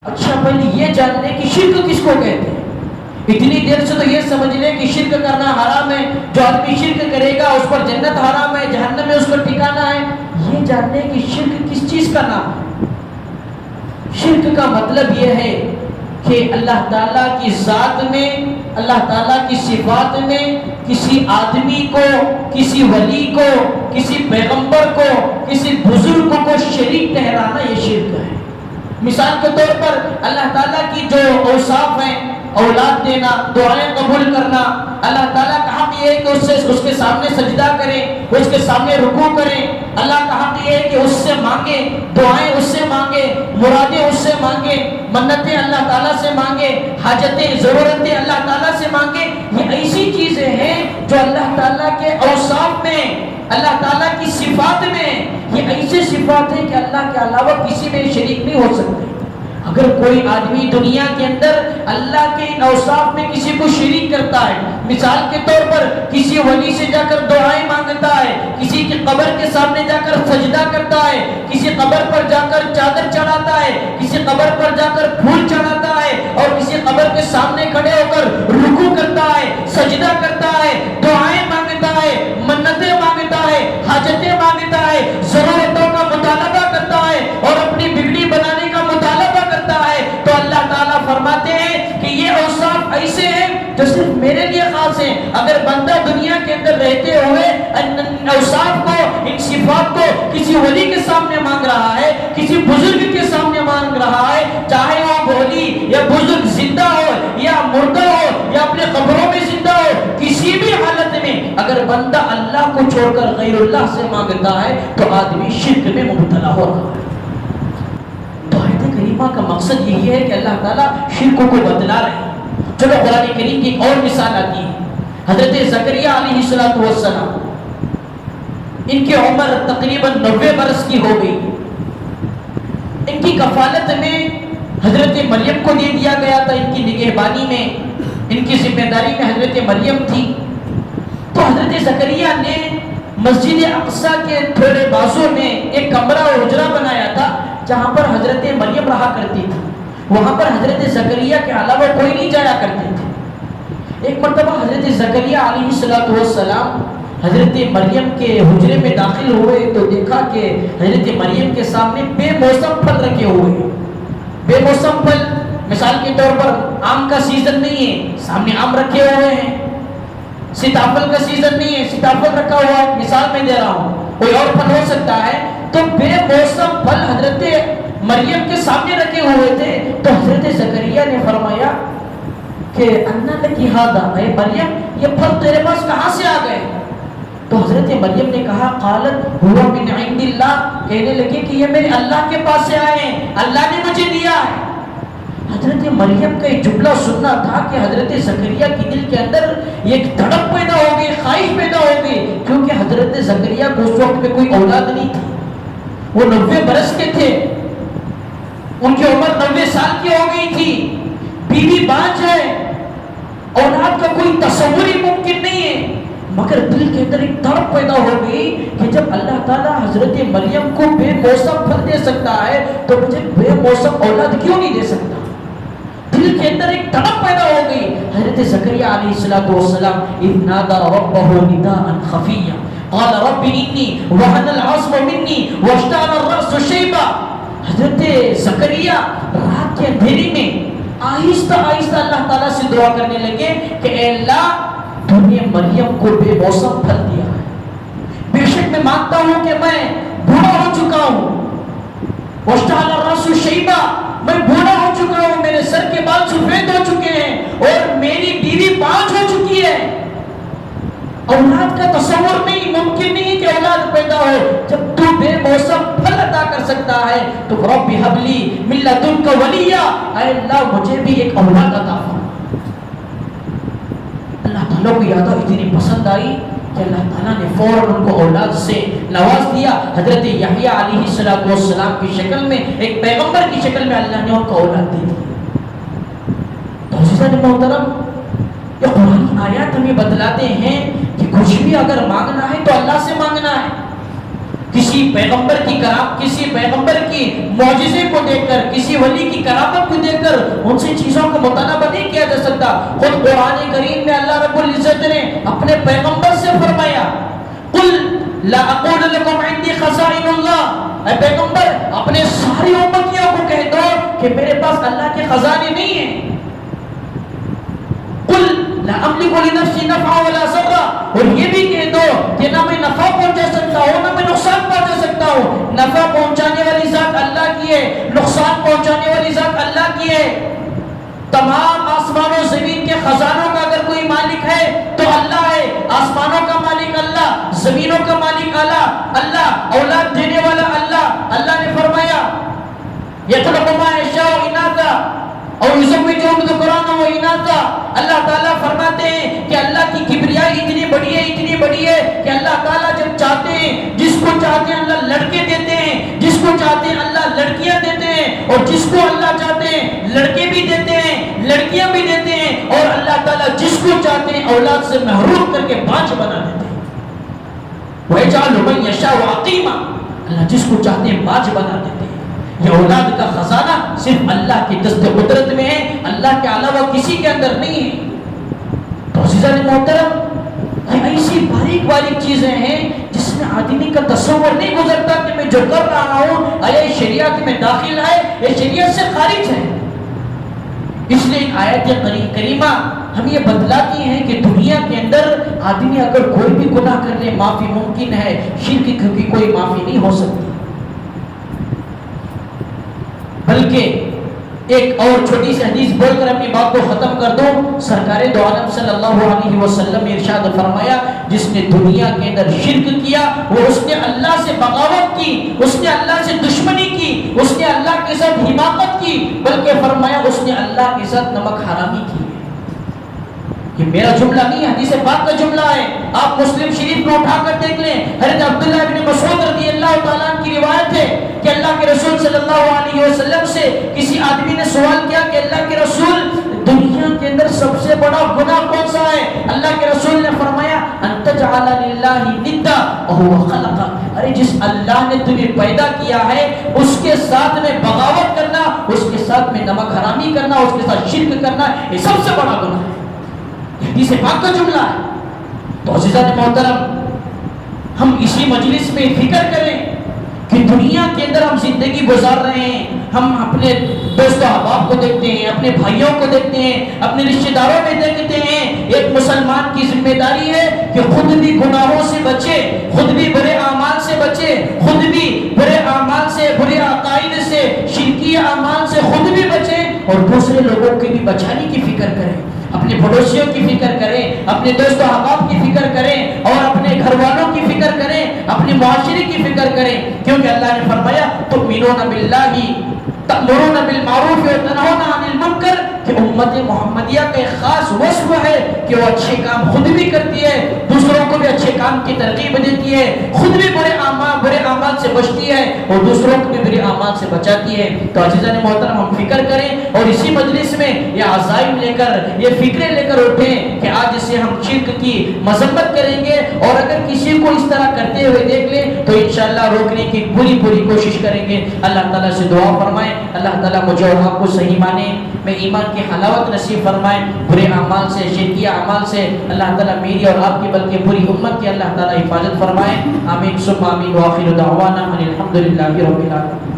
اچھا پہلے یہ جان لیں کہ شرک کس کو کہتے ہیں. اتنی دیر سے تو یہ سمجھ لیں کہ شرک کرنا حرام ہے، جو آدمی شرک کرے گا اس پر جنت حرام ہے، جہنم میں اس کو ٹھکانا ہے. یہ جان لیں کہ شرک کس چیز کا نام ہے. شرک کا مطلب یہ ہے کہ اللہ تعالیٰ کی ذات میں، اللہ تعالیٰ کی صفات میں کسی آدمی کو، کسی ولی کو، کسی پیغمبر کو، کسی بزرگ کو شریک ٹھہرانا یہ شرک ہے. مثال کے طور پر اللہ تعالیٰ کی جو اوصاف ہیں، اولاد دینا، دعائیں قبول کرنا، اللہ تعالیٰ کا حق یہ ہے کہ اس کے سامنے سجدہ کریں، اس کے سامنے رکوع کریں. اللہ کا حق یہ ہے کہ اس سے مانگیں، دعائیں اس سے مانگیں، مرادیں اس سے مانگیں، منتیں اللہ تعالیٰ سے مانگیں، حاجتیں ضرورتیں اللہ تعالیٰ سے مانگیں. یہ ایسی چیزیں ہیں جو اللہ تعالیٰ کے اوصاف میں، اللہ تعالیٰ کی صفات میں، یہ ایسے صفات ہیں کہ اللہ کے علاوہ کسی میں شریک نہیں ہو سکتے. اگر کوئی آدمی دنیا کے اندر اللہ کے ان اوصاف میں کسی کو شریک کرتا ہے، مثال کے طور پر کسی ولی سے جا کر دعائیں مانگتا ہے، کسی کی قبر کے سامنے جا کر سجدہ کرتا ہے، کسی قبر پر جا کر چادر چڑھاتا ہے، کسی قبر پر جا کر پھول چڑھاتا ہے، اور کسی قبر کے سامنے کھڑے ہو کر رکوع کرتا ہے، سجدہ کرتا ہے، دعائیں مانگتا ہے، منتیں مانگتا ہے، حاجتیں مانگتا ہے، ضرورتوں کا مطالبہ کرتا ہے اور اپنی بگڑی بنانے کا مطالبہ کرتا ہے، تو اللہ تعالیٰ فرماتے ہیں کہ یہ اوصاف ایسے ہیں جو صرف میرے لیے خاص ہیں. اگر بندہ دنیا کے اندر رہتے ہوئے ان اوصاف کو، ان صفات کو کسی ولی کے سامنے مانگ رہا ہے، کسی بزرگ کے سامنے مانگ رہا ہے، چاہے وہ ولی یا بزرگ زندہ ہو یا مردہ ہو یا اپنے قبروں میں زندہ ہو، کسی بھی حالت میں اگر بندہ اللہ کو چھوڑ کر غیر اللہ سے مانگتا ہے تو آدمی شرک میں مبتلا ہو رہا ہے. کریمہ کا مقصد یہی ہے کہ اللہ تعالیٰ شرکوں کو بدلا رہے ہیں. چلو قرآن کریم کی ایک اور مثال آتی ہے. حضرت زکریا علیہ السلام، ان کی عمر تقریباً 90 برس کی ہو گئی. ان کی کفالت میں حضرت مریم کو دے دیا گیا تھا، ان کی نگہبانی میں، ان کی ذمہ داری میں حضرت مریم تھی. تو حضرت زکریا نے مسجد اقصی کے تھوڑے بازو میں ایک کمرہ اور حجرہ بنایا تھا جہاں پر حضرت مریم رہا کرتی تھی. وہاں پر حضرت زکریا کے علاوہ کوئی نہیں جایا کرتے تھے. ایک مرتبہ حضرت زکریا علیہ السلام حضرت مریم کے حجرے میں داخل ہوئے تو دیکھا کہ حضرت مریم کے سامنے بے موسم پھل رکھے ہوئے ہیں. بے موسم پھل، مثال کے طور پر آم کا سیزن نہیں ہے، سامنے آم رکھے ہوئے ہیں. سیتافل کا سیزن نہیں ہے، سیتافل رکھا ہوا ہے، مثال میں دے رہا ہوں، کوئی اور پھل ہو سکتا ہے. تو بے موسم پھل حضرت مریم کے سامنے رکھے ہوئے تھے. تو حضرت زکریا نے فرمایا کہ انا لکی ھذا، اے مریم یہ پھل تیرے پاس کہاں سے آ گئے؟ تو حضرت مریم نے کہا قالت هو من عند اللہ، کہنے لگے کہ یہ میرے اللہ کے پاس سے آئے ہیں، اللہ نے مجھے دیا ہے. حضرت مریم کا ایک جملہ سننا تھا کہ حضرت زکریا کی دل کے اندر ایک دھڑک پیدا ہو گئی، خواہش پیدا ہو گئی، کیونکہ حضرت زکریا کو اس وقت میں کوئی اولاد نہیں تھی. وہ 90 برس کے تھے، ان کی عمر 90 سال کی ہو گئی تھی، بیوی بانجھ ہے، اولاد کا کوئی تصور ہی ممکن نہیں ہے. مگر دل کے اندر ایک تڑپ پیدا ہو گئی کہ جب اللہ تعالیٰ حضرت مریم کو بے موسم پھل دے سکتا ہے تو مجھے بے موسم اولاد کیوں نہیں دے سکتا؟ دل کے اندر ایک تڑپ پیدا ہو گئی. حضرت زکریا علیہ السلام اذ نادى ربه نداء خفيا قال رب اني وهن العظم مني واشتعل الراس شيبا. حضرت زکریا رات کے اندھیرے میں آہستہ آہستہ اللہ تعالیٰ سے دعا کرنے لگے کہ اے اللہ تو نے مریم کو بے موسم پھل دیا ہے. بے شک میں مانتا ہوں کہ میں بوڑھا ہو چکا ہوں، واشتعل الراس شیبا، میں بوڑھا ہو چکا ہوں، میرے سر کے بال سفید ہو چکے ہیں اور میری بیوی بانجھ ہو چکی ہے. اولاد کا تصور نہیں، ممکن نہیں کہ اولاد پیدا ہو. جب تو بے موسم پھل عطا کر سکتا ہے تو رب ہب لی من لدنک ولیا، اے اللہ مجھے بھی ایک اولاد عطا فرما. اللہ تعالیٰ کو یاد اتنی پسند آئی کہ اللہ تعالیٰ نے فوراً ان کو اولاد سے نواز دیا. حضرت یحییٰ علیہ السلام کی شکل میں، ایک پیغمبر کی شکل میں اللہ نے ان کو اولاد دی تھی. تو عزیزان محترم، یہ قرآن آیات ہمیں بتلاتے ہیں کہ کچھ بھی اگر مانگنا ہے تو اللہ سے مانگنا ہے. کسی پیغمبر کی معجزے کو دیکھ کر، کسی ولی کی کرامت کو ان سے چیزوں کا مطالبہ نہیں کیا جا سکتا. خود قرآن کریم میں اللہ رب العزت نے اپنے پیغمبر سے فرمایا قل لا اقول لكم عندي خزائن اللہ، اے پیغمبر اپنے ساری امتیوں کو کہہ دو کہ میرے پاس اللہ کے خزانے نہیں ہیں. قل لا املک لنفسی نفعا ولا ضرا، اور یہ بھی کہہ دو کہ نہ میں نفع پہنچا سکتا ہوں نہ میں نقصان پہنچا سکتا ہوں. نفع پہنچانے والی ذات اللہ کی ہے، نقصان پہنچانے والی ذات اللہ کی ہے. تمام آسمان و زمین کے خزانوں کا اگر کوئی مالک ہے تو اللہ ہے. آسمانوں کا مالک اللہ، زمینوں کا مالک اللہ، اولاد دینے والا اللہ. اللہ نے فرمایا یخلق ما یشاء اناثا اور یزوجہم ذکرانا و اناثا. اللہ تعالیٰ فرماتے ہیں کہ اللہ کی کبریائی اتنی بڑی ہے، اتنی بڑی ہے کہ اللہ تعالیٰ جب چاہتے ہیں جس کو چاہتے ہیں اللہ لڑکے دیتے ہیں، جس کو چاہتے ہیں اللہ لڑکیاں دیتے ہیں، اور جس کو اللہ چاہتے ہیں لڑکے بھی دیتے ہیں لڑکیاں بھی دیتے ہیں، اور اللہ تعالیٰ جس کو چاہتے ہیں اولاد سے محروم کر کے بانجھ بنا دیتے ہیں. وَيَجْعَلُ مَن يَشَاءُ عَقِيمًا، اللہ جس کو چاہتے ہیں بانجھ بنا دیتے ہیں. یہ اولاد کا خزانہ صرف اللہ کی دست قدرت میں ہے، اللہ کے علاوہ کسی کے اندر نہیں ہے. تو عزیزان محترم، یہ ایسی باریک باریک چیزیں ہیں جس میں آدمی کا تصور نہیں گزرتا کہ میں جو کر رہا ہوں آیا یہ شریعت میں داخل ہے یہ شریعت سے خارج ہے. اس لیے آیت کریمہ ہم یہ بتلاتی ہیں کہ دنیا کے اندر آدمی اگر کوئی بھی گناہ کر لے معافی ممکن ہے، شرک کی کوئی معافی نہیں ہو سکتی. بلکہ ایک اور چھوٹی سی حدیث بول کر اپنی بات کو ختم کر دوں. سرکار دو عالم صلی اللہ علیہ وسلم نے ارشاد فرمایا جس نے دنیا کے اندر شرک کیا وہ اس نے اللہ سے بغاوت کی، اس نے اللہ سے دشمنی کی، اس نے اللہ کے ساتھ حماقت کی، بلکہ فرمایا اس نے اللہ کے ساتھ نمک حرامی کی. یہ میرا جملہ نہیں، حدیث پاک کا جملہ ہے. آپ مسلم شریف میں اٹھا کر دیکھ لیں. حضرت عبداللہ ابن مسعود رضی اللہ تعالیٰ عنہ کی روایت ہے کہ اللہ کے رسول صلی اللہ علیہ وسلم سے کسی آدمی نے سوال کیا کہ اللہ کے رسول دنیا کے اندر سب سے بڑا گناہ کون سا ہے؟ اللہ کے رسول نے فرمایا ان تجعل للہ ندا وهو خلقک، ارے جس اللہ نے تمہیں پیدا کیا ہے اس کے ساتھ میں بغاوت کرنا، اس کے ساتھ میں نمک حرامی کرنا، اس کے ساتھ شرک کرنا، یہ سب سے بڑا گناہ ہے. حدیث پاک کا جملہ ہے. تو عزیزان محترم، ہم اسی مجلس میں فکر کریں کہ دنیا کے اندر ہم زندگی گزار رہے ہیں. ہم اپنے دوست احباب کو دیکھتے ہیں، اپنے بھائیوں کو دیکھتے ہیں، اپنے رشتہ داروں میں دیکھتے ہیں. ایک مسلمان کی ذمہ داری ہے کہ خود بھی گناہوں سے بچے، خود بھی برے اعمال سے بچے، خود بھی برے اعمال سے، برے عقائد سے، شرکی اعمال سے خود بھی بچے، اور دوسرے لوگوں کے بھی بچانے کی فکر کریں. اپنے پڑوسیوں کی فکر کریں، اپنے دوست و احباب کی فکر کریں، اور اپنے گھر والوں کی فکر کریں، اپنے معاشرے کی فکر کریں. کیونکہ اللہ نے فرمایا تؤمنون باللہ تأمرون بالمعروف وتنہون عن المنکر، کہ امت محمدیہ کا ایک خاص وصف ہے کہ وہ اچھے کام خود بھی کرتی ہے، دوسروں کو بھی اچھے کام کی ترغیب دیتی ہے، خود بھی برے اعمال سے بچتی ہے اور دوسروں کو بھی برے اعمال سے بچاتی ہے. تو عزیزان محترم، ہم فکر کریں اور اسی مجلس میں یہ عزائم لے کر، یہ فکریں لے کر اٹھیں کہ آج سے ہم شرک کی مذمت کریں گے، اور اگر کسی کو اس طرح کرتے ہوئے دیکھ لیں تو انشاءاللہ روکنے کی پوری کوشش کریں گے. اللہ تعالیٰ سے دعا فرمائیں اللہ تعالیٰ مجھے اور آپ کو صحیح مانے، میں ایمان کی حلاوت نصیب فرمائے، برے اعمال سے، شرکیہ اعمال سے اللہ تعالیٰ میری اور آپ کی بلکہ پوری امت کی اللہ تعالیٰ حفاظت فرمائے. آمین ثم آمین. وآخر دعوانا ان الحمد للہ رب العالمین.